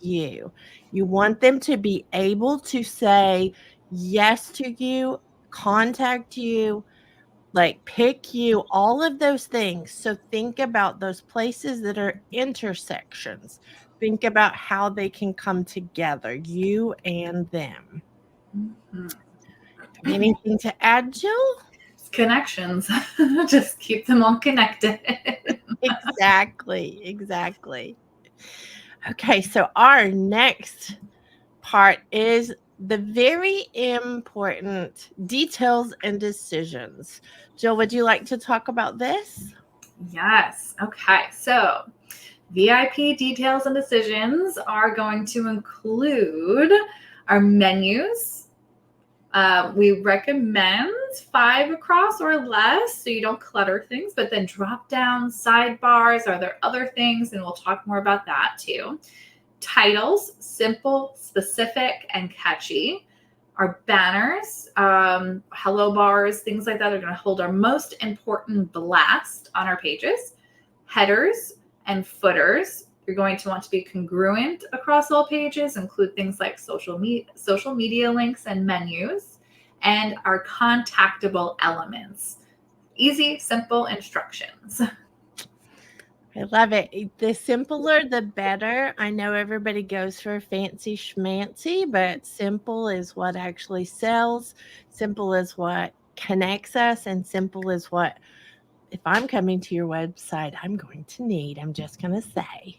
you. You want them to be able to say yes to you, contact you, like pick you, all of those things. So think about those places that are intersections. Think about how they can come together, you and them. Mhm. Have anything to add, Jill? Connections. Just keep them all connected. Exactly, exactly. Okay, so our next part is the very important details and decisions. Jill, would you like to talk about this? Yes. Okay. So VIP details and decisions are going to include our menus. We recommend 5 across or less so you don't clutter things, but then drop down sidebars. Are there other things? And we'll talk more about that too. Titles, simple, specific, and catchy. Our banners, hello bars, things like that are going to hold our most important blast on our pages. Headers and footers, you're going to want to be congruent across all pages, include things like social media links and menus, and our contactable elements. Easy, simple instructions. I love it. The simpler, the better. I know everybody goes for fancy schmancy, but simple is what actually sells. Simple is what connects us, and simple is what, if I'm coming to your website, I'm going to need. I'm just going to say.